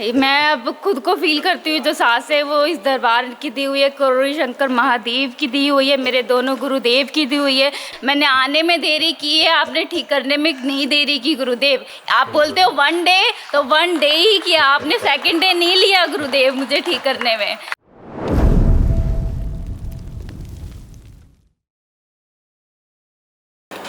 मैं अब खुद को फील करती हूँ, जो सांस है वो इस दरबार की दी हुई है, करोड़ी शंकर महादेव की दी हुई है, मेरे दोनों गुरुदेव की दी हुई है। मैंने आने में देरी की है, आपने ठीक करने में नहीं देरी की गुरुदेव। आप बोलते हो 1 डे, तो 1 डे ही किया आपने, 2nd डे नहीं लिया गुरुदेव मुझे ठीक करने में।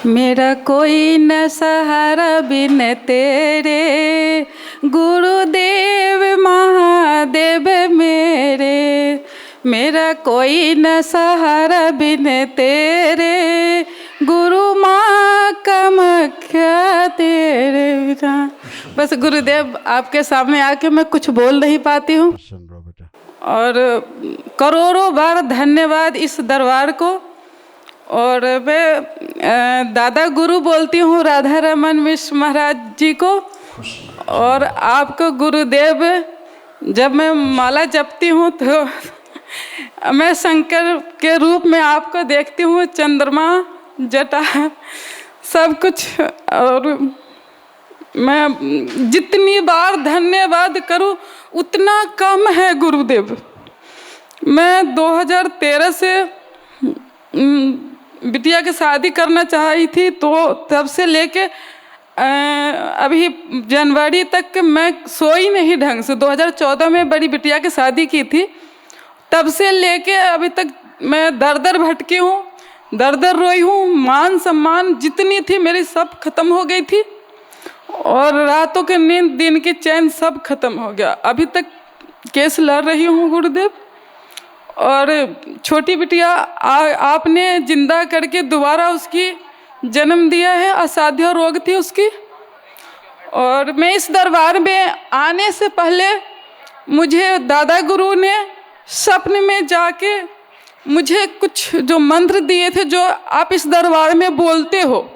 मेरा कोई न सहारा बिन तेरे, गुरुदेव महादेव मेरे। मेरा कोई न सहारा बिन तेरे, गुरु माँ कामाख्या तेरे बिना। बस गुरुदेव आपके सामने आके मैं कुछ बोल नहीं पाती हूँ, और करोड़ों बार धन्यवाद इस दरबार को। और मैं दादा गुरु बोलती हूँ राधा रमन मिश्र महाराज जी को। और आपको गुरुदेव, जब मैं माला जपती हूँ तो मैं शंकर के रूप में आपको देखती हूँ, चंद्रमा जटा सब कुछ। और मैं जितनी बार धन्यवाद करूँ उतना कम है गुरुदेव। मैं 2013 से बिटिया की शादी करना चाही थी, तो तब से लेके अभी जनवरी तक मैं सोई नहीं ढंग से। 2014 में बड़ी बिटिया की शादी की थी, तब से लेके अभी तक मैं दर दर भटकी हूँ, दर दर रोई हूँ। मान सम्मान जितनी थी मेरी सब खत्म हो गई थी, और रातों की नींद दिन की चैन सब खत्म हो गया। अभी तक केस लड़ रही हूँ गुरुदेव। और छोटी बिटिया आपने जिंदा करके दोबारा उसकी जन्म दिया है, असाध्य रोग थी उसकी। और मैं इस दरबार में आने से पहले मुझे दादा गुरु ने सपने में जाके मुझे कुछ जो मंत्र दिए थे, जो आप इस दरबार में बोलते हो,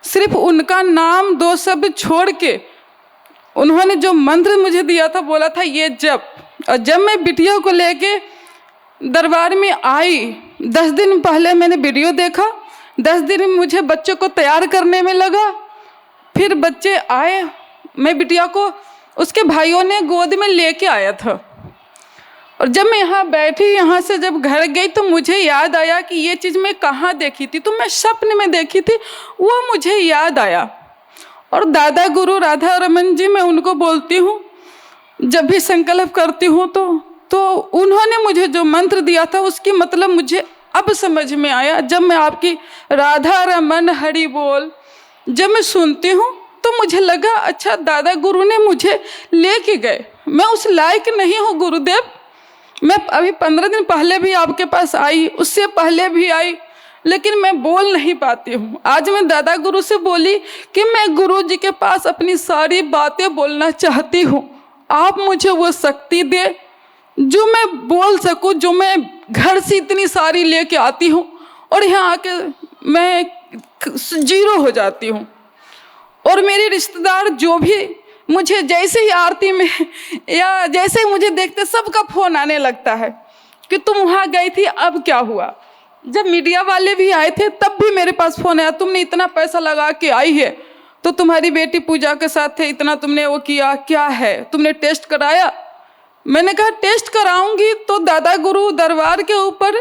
सिर्फ उनका नाम 2 शब्द छोड़ के उन्होंने जो मंत्र मुझे दिया था, बोला था ये जप। और जब मैं बिटिया को लेके दरबार में आई, 10 दिन पहले मैंने वीडियो देखा, 10 दिन में मुझे बच्चों को तैयार करने में लगा। फिर बच्चे आए, मैं बिटिया को उसके भाइयों ने गोद में लेके आया था। और जब मैं यहाँ बैठी, यहाँ से जब घर गई, तो मुझे याद आया कि ये चीज़ मैं कहाँ देखी थी। तो मैं सपने में देखी थी, वो मुझे याद आया। और दादा गुरु राधा रमन जी, मैं उनको बोलती हूँ जब भी संकल्प करती हूँ तो उन्होंने मुझे जो मंत्र दिया था उसकी मतलब मुझे अब समझ में आया। जब मैं आपकी राधा रमन हरि बोल जब मैं सुनती हूँ, तो मुझे लगा अच्छा दादा गुरु ने मुझे लेके गए, मैं उस लायक नहीं हूँ गुरुदेव। मैं अभी 15 दिन पहले भी आपके पास आई, उससे पहले भी आई, लेकिन मैं बोल नहीं पाती हूँ। आज मैं दादा गुरु से बोली कि मैं गुरु जी के पास अपनी सारी बातें बोलना चाहती हूँ। आप मुझे वो शक्ति दे जो मैं बोल सकूं, जो मैं घर से इतनी सारी लेके आती हूँ और यहाँ आके मैं 0 हो जाती हूँ। और मेरे रिश्तेदार जो भी मुझे जैसे ही आरती में या जैसे ही मुझे देखते, सबका फ़ोन आने लगता है कि तुम वहाँ गई थी, अब क्या हुआ। जब मीडिया वाले भी आए थे तब भी मेरे पास फ़ोन आया, तुमने इतना पैसा लगा के आई है, तो तुम्हारी बेटी पूजा के साथ थे, इतना तुमने वो किया, क्या है, तुमने टेस्ट कराया। मैंने कहा टेस्ट कराऊंगी तो दादा गुरु दरबार के ऊपर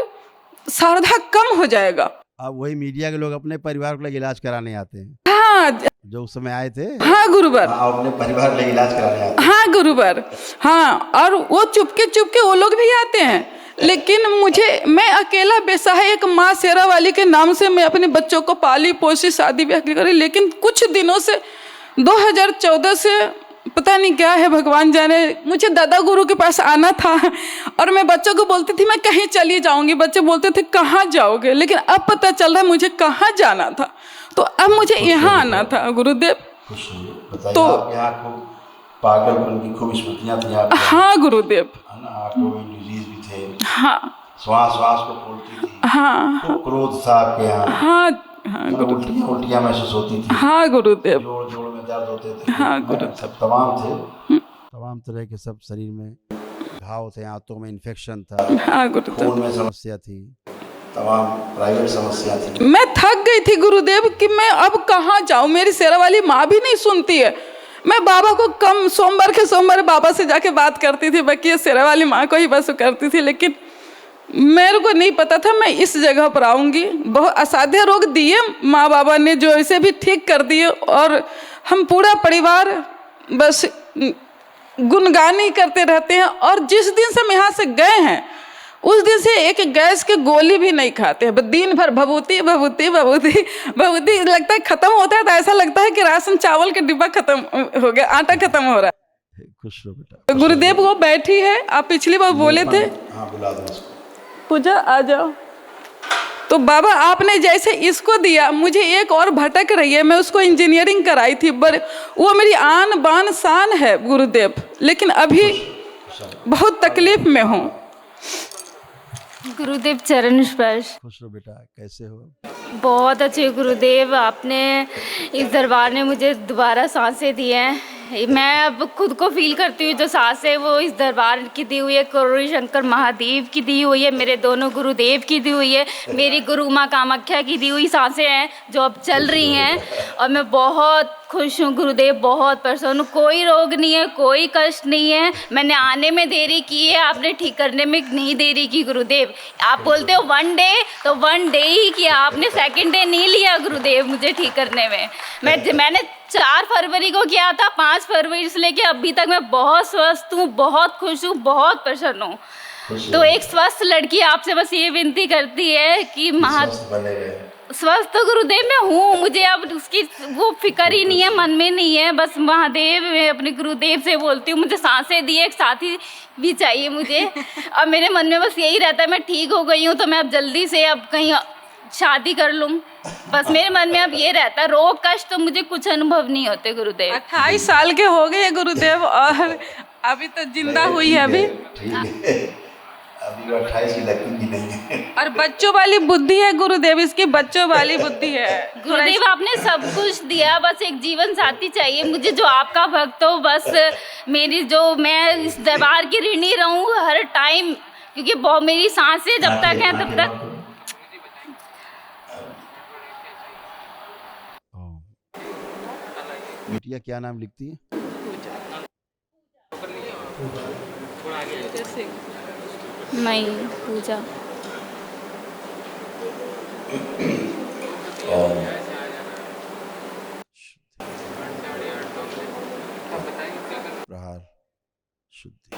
श्रद्धा कम हो जाएगा। अब वही मीडिया के लोग अपने परिवार को इलाज कराने आते हैं। हाँ, जो उस समय आए थे। हाँ गुरुवर, अपने परिवार के इलाज कराने आते हैं। हाँ गुरुवर, हाँ। और वो चुपके वो लोग भी आते हैं, लेकिन मैं अकेला बेसहाय एक माँ शेरा वाली के नाम से मैं अपने बच्चों को पाली पोसी शादी ब्याह करी। लेकिन कुछ दिनों से 2014 से पता नहीं क्या है, भगवान जाने, मुझे दादा गुरु के पास आना था। और मैं बच्चों को बोलती थी मैं कहीं चली जाऊंगी, बच्चे बोलते थे कहाँ जाओगे, लेकिन अब पता चल रहा है मुझे कहाँ जाना था। तो अब मुझे यहाँ आना था गुरुदेव। तो यहाँ खूब पागलपन की खूब स्मृतियाँ थी आपको। हाँ गुरुदेव, आपको डिजीज भी थे। हाँ, श्वास को फूलती थी। हाँ, तो क्रोध था आपके यहाँ। हाँ, हाँ उल्टियाँ महसूस होती थी। हाँ गुरुदेव, जोड़ में दर्द होते थे। हाँ गुरुदेव, सब तमाम थे, तमाम तरह के सब शरीर में घाव थे, आंतों में इन्फेक्शन था, हाँ गुरुदेव, खून में समस्या थी, तमाम प्राइवेट समस्या थी। मैं थक गई थी गुरुदेव कि मैं अब कहाँ जाऊँ। मेरी शेरा वाली माँ भी नहीं सुनती है, मैं बाबा को कम सोमवार के सोमवार बाबा से जाके बात करती थी, बाकी ये शेरा वाली माँ को ही बस करती थी। लेकिन मेरे को नहीं पता था मैं इस जगह पर आऊँगी। बहुत असाध्य रोग दिए माँ बाबा ने, जो इसे भी ठीक कर दिए। और हम पूरा परिवार बस गुणगान ही करते रहते हैं। और जिस दिन से हम यहाँ से गए हैं उस दिन से एक गैस की गोली भी नहीं खाते हैं। बस दिन भर भभूति भभूति भभूति भभूति। लगता है ख़त्म होता है तो ऐसा लगता है कि राशन चावल का डिब्बा खत्म हो गया, आटा खत्म हो रहा है। खुश रहो बेटा। गुरुदेव वो बैठी है, आप पिछली बार बोले थे। हाँ बुला दो उसको। पूजा आ जाओ। तो बाबा आपने जैसे इसको दिया, मुझे एक और भटक रही है। मैं उसको इंजीनियरिंग कराई थी, वो मेरी आन बान शान है गुरुदेव, लेकिन अभी बहुत तकलीफ में हूँ। गुरुदेव चरण स्पर्श। खुश रहो बेटा, कैसे हो? बहुत अच्छे गुरुदेव, आपने इस दरबार ने मुझे दोबारा सांसें दी हैं। मैं अब खुद को फील करती हूँ, जो सांसें वो इस दरबार की दी हुई है, करोड़ी शंकर महादेव की दी हुई है, मेरे दोनों गुरुदेव की दी हुई है, मेरी गुरु माँ कामाख्या की दी हुई सांसें हैं जो अब चल रही हैं। और मैं बहुत खुश हूँ गुरुदेव, बहुत प्रसन्न हूँ। कोई रोग नहीं है, कोई कष्ट नहीं है। मैंने आने में देरी की है, आपने ठीक करने में नहीं देरी की गुरुदेव। आप बोलते हो 1 डे, तो 1 डे ही किया आपने, 2nd डे नहीं लिया गुरुदेव मुझे ठीक करने में। मैंने 4 फरवरी को किया था, 5 फरवरी से लेके अभी तक मैं बहुत स्वस्थ हूँ, बहुत खुश हूँ, बहुत प्रसन्न हूँ। तो एक स्वस्थ लड़की आपसे बस ये विनती करती है कि स्वस्थ तो गुरुदेव मैं हूँ, मुझे अब उसकी वो फिक्र ही नहीं है, मन में नहीं है। बस महादेव, मैं अपने गुरुदेव से बोलती हूँ मुझे सांसें दिए, एक साथी भी चाहिए मुझे। और मेरे मन में बस यही रहता है, मैं ठीक हो गई हूँ तो मैं अब जल्दी से अब कहीं शादी कर लूँ। बस मेरे मन में अब ये रहता है, रोग कष्ट तो मुझे कुछ अनुभव नहीं होते गुरुदेव। 28 साल के हो गए गुरुदेव और अभी तो जिंदा हुई है अभी। अभी 28 की लगती भी नहीं है। और बच्चों वाली बुद्धि है गुरुदेव, इसकी बच्चों वाली बुद्धि है। गुरुदेव आपने सब कुछ दिया, बस एक जीवन साथी चाहिए मुझे जो आपका भक्त हो। बस मेरी जो, मैं इस दरबार की ऋणी रहूं हर टाइम, क्योंकि बहुत मेरी सांसें जब तक हैं तब तक। बिटिया क्या नाम लिखती है? मई पूजा। प्रहार शुद्धि।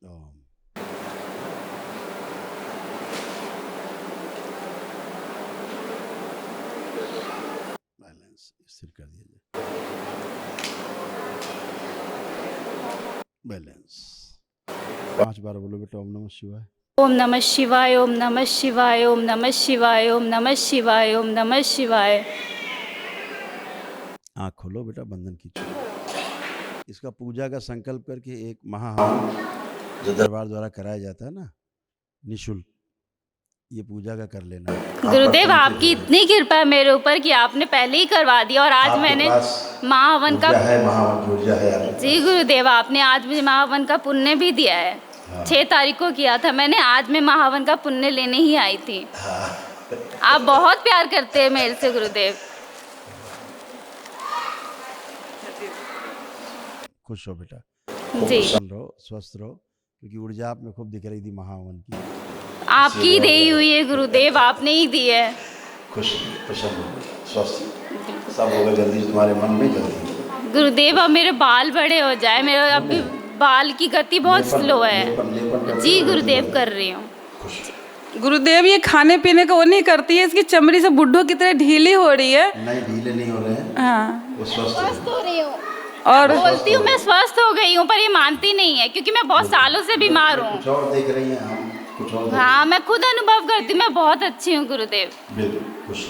ओम। बैलेंस स्थिर कर दिया जाए। बैलेंस 5 बार बोलो बेटा। ओम नमः शिवाय। ओम नमः शिवाय, ओम नमः शिवाय, ओम नमः शिवाय, ओम नमः शिवाय, ओम नमः शिवाय। आँख खोलो बेटा, बंधन खींचो। इसका पूजा का संकल्प करके एक महाहवन जो दरबार द्वारा कराया जाता है ना, निःशुल्क, ये पूजा का कर लेना। गुरुदेव आपकी इतनी कृपा है मेरे ऊपर कि आपने पहले ही करवा दिया और आज मैंने महाहवन का ऊर्जा है। जी गुरुदेव, आपने आज मुझे महाहवन का पुण्य भी दिया है। 6 तारीख को किया था मैंने, आज मैं महाहवन का पुण्य लेने ही आई थी। आप बहुत प्यार करते हैं मेरे से गुरुदेव। खुश हो बेटा, जी रहो, स्वस्थ रहो, क्योंकि ऊर्जा आप में खूब दिख रही थी महाहवन की। आपकी दी हुई है गुरुदेव, आपने ही दी है। खुश, प्रसन्न, स्वस्थ सब होगा जल्दी तुम्हारे मन में जल्दी। गुरुदेव अब मेरे बाल बड़े हो जाए, मेरे अभी बाल की गति बहुत स्लो है। जी गुरुदेव कर रही हूँ। गुरुदेव ये खाने पीने का वो नहीं करती है, इसकी चमड़ी से बुड्ढों की तरह ढीली हो रही है। नहीं, ढीले नहीं हो रहे हैं। हाँ, वो स्वस्थ हो रही हूँ और बोलती हूँ मैं स्वस्थ हो गई हूँ, पर ये मानती नहीं है क्योंकि मैं बहुत सालों से बीमार हूँ। कुछ और देख रही हैं हम, कुछ और। हाँ, मैं खुद अनुभव करती हूँ, मैं बहुत अच्छी हूँ गुरुदेव। बिल्कुल खुश।